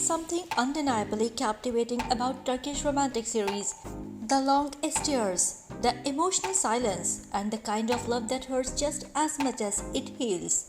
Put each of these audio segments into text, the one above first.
something undeniably captivating about Turkish romantic series. The long stares, the emotional silence, and the kind of love that hurts just as much as it heals.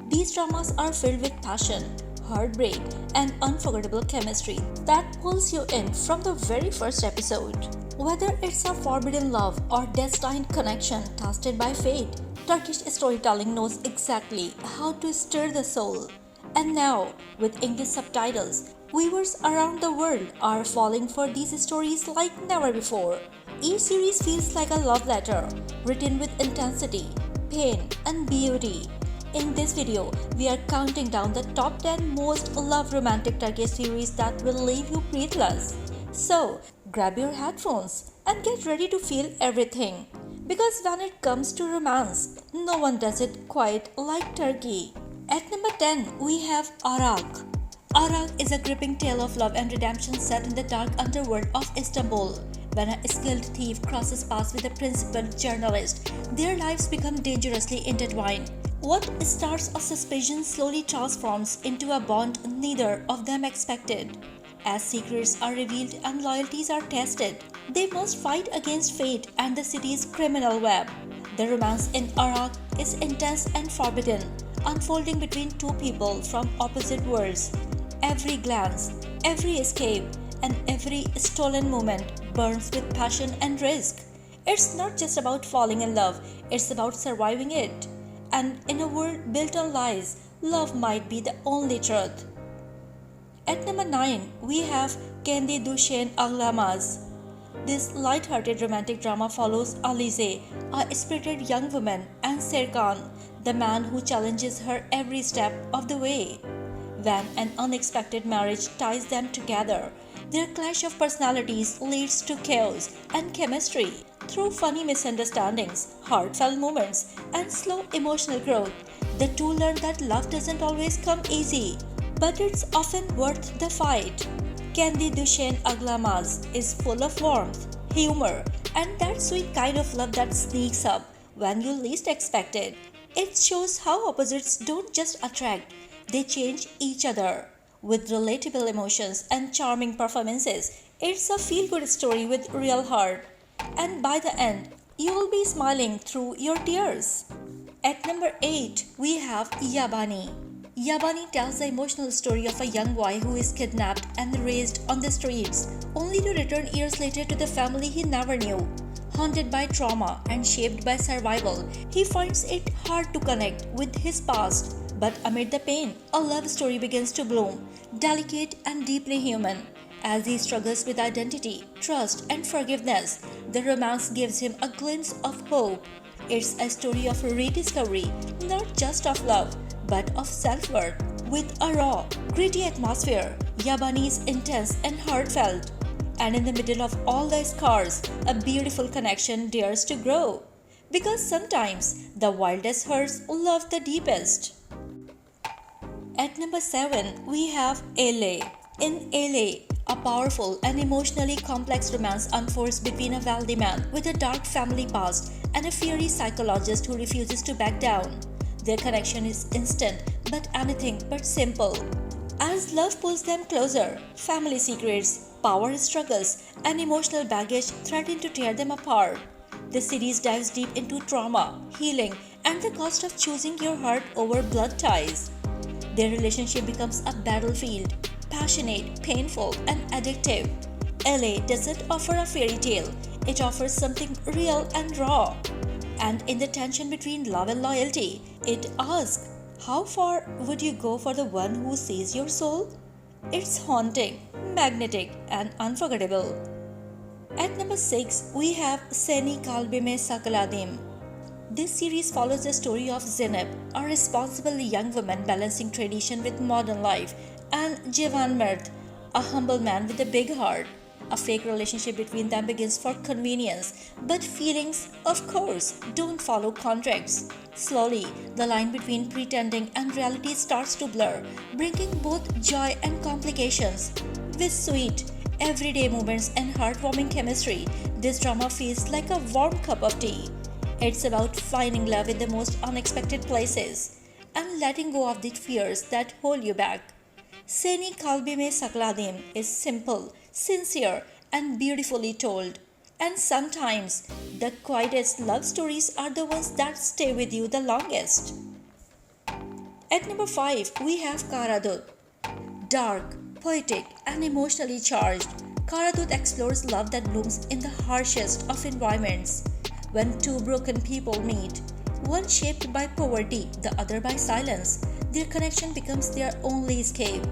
These dramas are filled with passion, heartbreak, and unforgettable chemistry that pulls you in from the very first episode. Whether it's a forbidden love or destined connection tested by fate, Turkish storytelling knows exactly how to stir the soul. And now, with English subtitles, viewers around the world are falling for these stories like never before. Each series feels like a love letter, written with intensity, pain, and beauty. In this video, we are counting down the top 10 most loved romantic Turkish series that will leave you breathless. So, grab your headphones and get ready to feel everything. Because when it comes to romance, no one does it quite like Turkey. At number 10, we have Ara Arag. Ara Arag is a gripping tale of love and redemption set in the dark underworld of Istanbul. When a skilled thief crosses paths with a principled journalist, their lives become dangerously intertwined. What starts as suspicion slowly transforms into a bond neither of them expected. As secrets are revealed and loyalties are tested, they must fight against fate and the city's criminal web. The romance in Ara Arag is intense and forbidden, unfolding between two people from opposite worlds. Every glance, every escape, and every stolen moment burns with passion and risk. It's not just about falling in love, it's about surviving it. And in a world built on lies, love might be the only truth. At number 9, we have Kendi Duchian. This light-hearted romantic drama follows Alize, a spirited young woman, and Serkan, the man who challenges her every step of the way. When an unexpected marriage ties them together, their clash of personalities leads to chaos and chemistry. Through funny misunderstandings, heartfelt moments, and slow emotional growth, the two learn that love doesn't always come easy, but it's often worth the fight. Kendi Duchian is full of warmth, humor, and that sweet kind of love that sneaks up when you least expect it. It shows how opposites don't just attract, they change each other. With relatable emotions and charming performances, it's a feel-good story with real heart. And by the end, you will be smiling through your tears. At number 8, we have Yabani. Yabani tells the emotional story of a young boy who is kidnapped and raised on the streets, only to return years later to the family he never knew. Haunted by trauma and shaped by survival, he finds it hard to connect with his past. But amid the pain, a love story begins to bloom, delicate and deeply human. As he struggles with identity, trust, and forgiveness, the romance gives him a glimpse of hope. It's a story of rediscovery, not just of love, but of self-worth. With a raw, gritty atmosphere, Yabani is intense and heartfelt. And in the middle of all the scars, a beautiful connection dares to grow. Because sometimes, the wildest hurts love the deepest. At number 7, we have LA. In LA, a powerful and emotionally complex romance unfolds between a wealthy man with a dark family past and a fiery psychologist who refuses to back down. Their connection is instant, but anything but simple. As love pulls them closer, family secrets, power struggles, and emotional baggage threaten to tear them apart. The series dives deep into trauma, healing, and the cost of choosing your heart over blood ties. Their relationship becomes a battlefield, passionate, painful, and addictive. LA doesn't offer a fairy tale, it offers something real and raw. And in the tension between love and loyalty, it asks, how far would you go for the one who sees your soul? It's haunting, magnetic, and unforgettable. At number 6, we have Seni Sakaladim. This series follows the story of Zeynep, a responsible young woman balancing tradition with modern life, and Jevan Mert, a humble man with a big heart. A fake relationship between them begins for convenience, but feelings, of course, don't follow contracts. Slowly, the line between pretending and reality starts to blur, bringing both joy and complications. With sweet, everyday moments and heartwarming chemistry, this drama feels like a warm cup of tea. It's about finding love in the most unexpected places and letting go of the fears that hold you back. Seni Kalbime Sakladim is simple, sincere, and beautifully told. And sometimes the quietest love stories are the ones that stay with you the longest. At number 5, we have Karud. Dark, poetic, and emotionally charged, Karud explores love that blooms in the harshest of environments. When two broken people meet, one shaped by poverty, the other by silence, their connection becomes their only escape.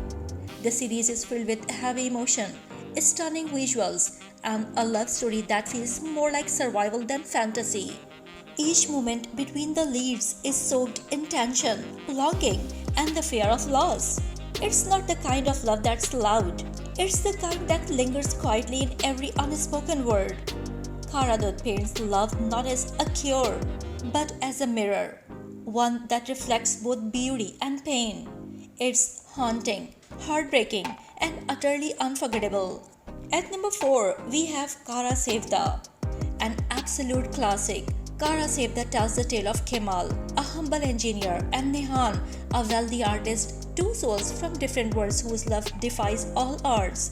The series is filled with heavy emotion, stunning visuals, and a love story that feels more like survival than fantasy. Each moment between the leads is soaked in tension, longing, and the fear of loss. It's not the kind of love that's loud, it's the kind that lingers quietly in every unspoken word. Karud paints love not as a cure, but as a mirror, one that reflects both beauty and pain. It's haunting, heartbreaking, and utterly unforgettable. At number 4, we have Kara Sevda, an absolute classic. Kara Sevda tells the tale of Kemal, a humble engineer, and Nehan, a wealthy artist, two souls from different worlds whose love defies all odds.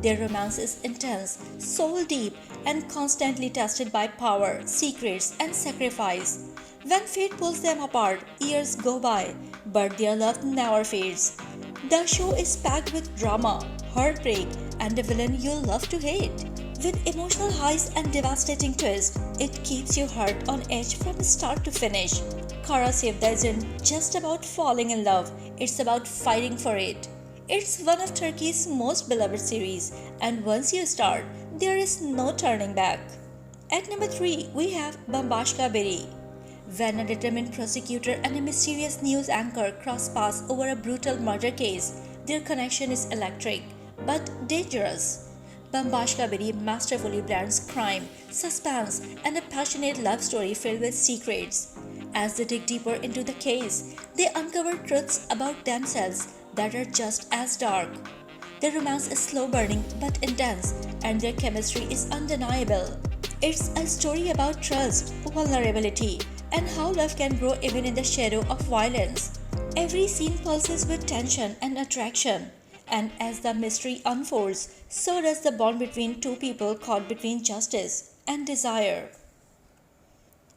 Their romance is intense, soul deep, and constantly tested by power, secrets, and sacrifice. When fate pulls them apart, years go by, but their love never fades. The show is packed with drama, heartbreak, and a villain you'll love to hate. With emotional highs and devastating twists, it keeps your heart on edge from start to finish. Kara Sevda isn't just about falling in love, it's about fighting for it. It's one of Turkey's most beloved series, and once you start, there is no turning back. At number 3, we have Bombashka Bir. When a determined prosecutor and a mysterious news anchor cross paths over a brutal murder case, their connection is electric, but dangerous. Bombashka Bir masterfully blends crime, suspense, and a passionate love story filled with secrets. As they dig deeper into the case, they uncover truths about themselves that are just as dark. Their romance is slow burning but intense, and their chemistry is undeniable. It's a story about trust, vulnerability, and how love can grow even in the shadow of violence. Every scene pulses with tension and attraction, and as the mystery unfolds, so does the bond between two people caught between justice and desire.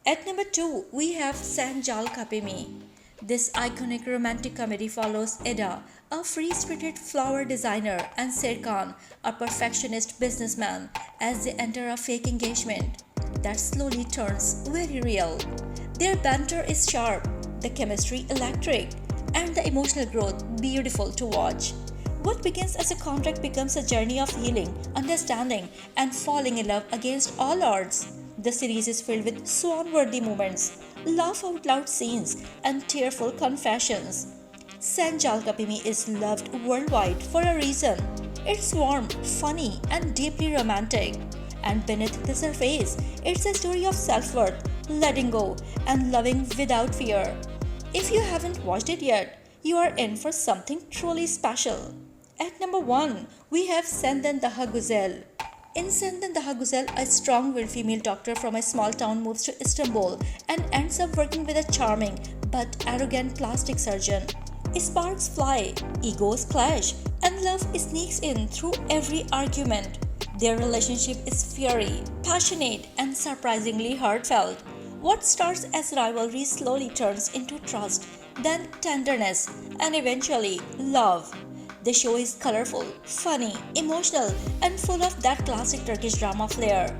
At number 2, we have Sanjal Kapimi. This iconic romantic comedy follows Eda, a free-spirited flower designer, and Serkan, a perfectionist businessman, as they enter a fake engagement that slowly turns very real. Their banter is sharp, the chemistry electric, and the emotional growth beautiful to watch. What begins as a contract becomes a journey of healing, understanding, and falling in love against all odds. The series is filled with swan-worthy moments, laugh-out-loud scenes, and tearful confessions. Sanjal Kapimi is loved worldwide for a reason. It's warm, funny, and deeply romantic. And beneath the surface, it's a story of self-worth, letting go, and loving without fear. If you haven't watched it yet, you are in for something truly special. At number 1, we have Sanden the Haguzel. In Sanden the Haguzel, a strong-willed female doctor from a small town moves to Istanbul and ends up working with a charming but arrogant plastic surgeon. Sparks fly, egos clash, and love sneaks in through every argument. Their relationship is fiery, passionate, and surprisingly heartfelt. What starts as rivalry slowly turns into trust, then tenderness, and eventually love. The show is colorful, funny, emotional, and full of that classic Turkish drama flair.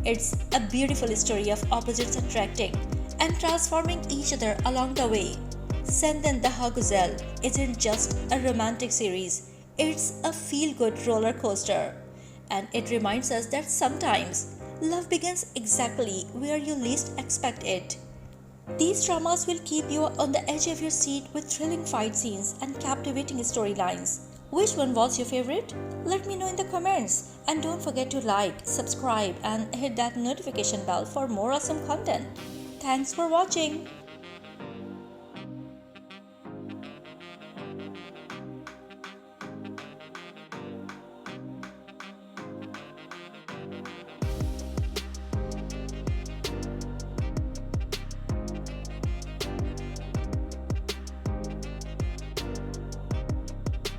It's a beautiful story of opposites attracting and transforming each other along the way. Senden the Haguzel isn't just a romantic series, it's a feel-good roller coaster. And it reminds us that sometimes love begins exactly where you least expect it. These dramas will keep you on the edge of your seat with thrilling fight scenes and captivating storylines. Which one was your favorite? Let me know in the comments. And don't forget to like, subscribe, and hit that notification bell for more awesome content. Thanks for watching.